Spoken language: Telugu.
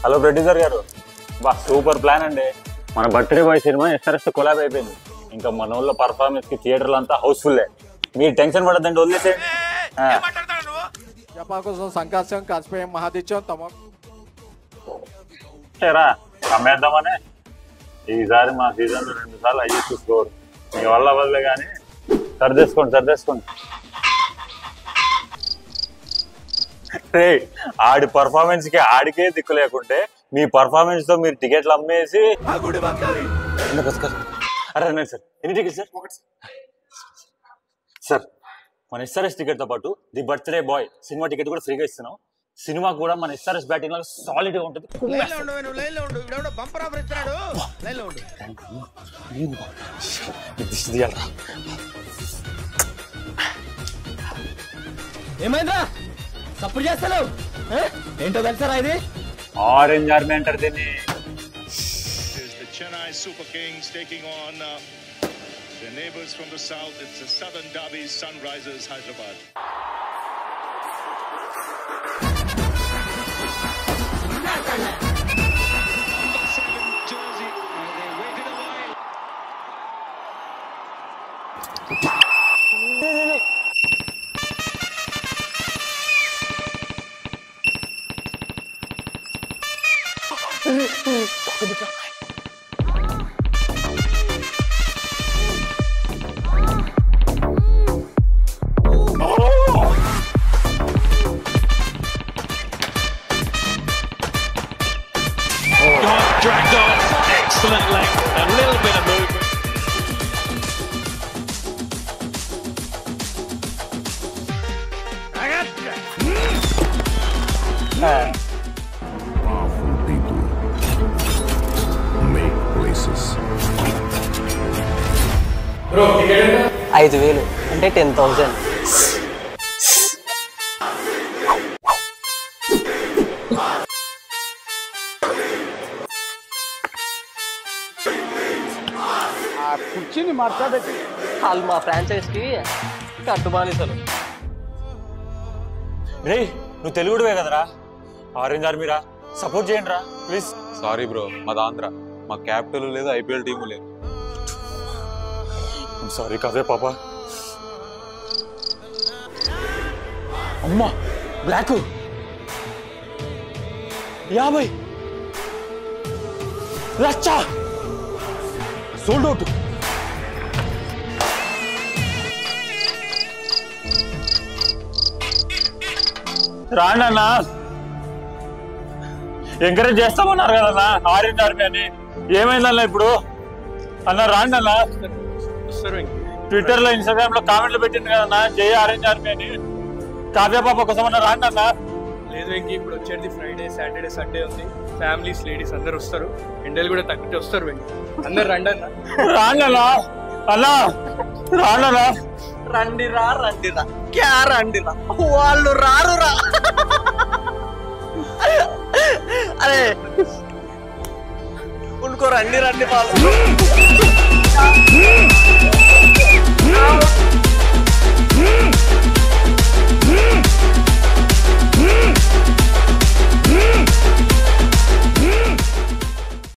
హలో ప్రొడ్యూసర్ గారు, బా సూపర్ ప్లాన్ అండి. మన బర్త్డే బాయ్ సినిమా ఎస్ఆర్ఎస్ తో కొలాబ్ అయిపోయింది. ఇంకా మన ఊళ్ళో పర్ఫార్మెన్స్ కి థియేటర్లు అంతా హౌస్ఫుల్. మీరు టెన్షన్ పడద్దండి, వదిలేసేయండి. సంకాశం కాసిపోయాం మహాదిత్యం తమ అమ్మేద్దామని. ఈసారి మా సీజన్ లో 2 సార్లు అయ్యేసి స్కోర్ మీ వల్ల వదిలే కానీ సర్దేసుకోండి. ఆడి పర్ఫార్మెన్స్ కి ఆడికే దిక్కు లేకుంటే మీ పర్ఫార్మెన్స్ తో మీరు టికెట్లు అమ్మేసి. అరే సార్, ఎన్ని టికెట్ సార్? మన ఎస్ఆర్ఎస్ టికెట్ తో పాటు the birthday boy cinema ticket కూడా ఫ్రీగా ఇస్తున్నాం. సినిమా కూడా మన ఎస్ఆర్ఎస్ బ్యాటింగ్ లో సాలిడ్ గా ఉంటుంది. ఏమైందా సపోర్ట్ చేస్తాను ఏంటో తెలుసారా? ఇది ఆరెంజ్ ఆర్మీ అంటారు దీన్ని. Chennai Super Kings taking on their neighbours from the south. It's the Southern Derby, Sunrisers Hyderabad. Jersey, they waited a while. Dragged on, excellent length, a little bit of movement. Powerful people make places. Bro ticket 5,000 అంటే 10,000. కుర్చీని మార్చాబెట్టి వాళ్ళు మా ఫ్రాంచైజ్ కి కట్టుబానిసలు. రే, నువ్వు తెలుగుడువే కదరా? ఆరెంజ్ ఆర్మీరా, సపోర్ట్ చేయండి రా ప్లీజ్. సారీ బ్రో, మాది ఆంధ్ర. మా క్యాపిటల్ లేదు, ఐపీఎల్ టీము లేదు. సారీ కావే పాపా. అమ్మా బ్లాక్ 50 లచ్చ సోల్డ్ అవుట్. రాండి అన్న, ఎంకరేజ్ చేస్తామన్నారు కదన్నా ఆరెంజ్ ఆర్మీ అని. ఏమైందన్నా ఇప్పుడు? అన్న రాండి అన్న. ట్విట్టర్ లో ఇన్స్టాగ్రామ్ లో కామెంట్లు పెట్టింది కదన్నా, జై ఆరెంజ్ ఆర్మీ అని. కావ్య పాప కోసం అన్న రాండి అన్న. లేదు వెంకీ, ఇప్పుడు వచ్చేది ఫ్రైడే, సాటర్డే, సండే ఉంది. ఫ్యామిలీస్, లేడీస్ అందరు వస్తారు. ఎండలు కూడా తగ్గితే వస్తారు వెంకీ. అందరు రండి అన్న. రాండి అన్న. అన్నా రాండి అన్న. రండిరా క్యా రండిరా, వాళ్ళు రారురా. అరే ఉనుకో రండి వాళ్ళు.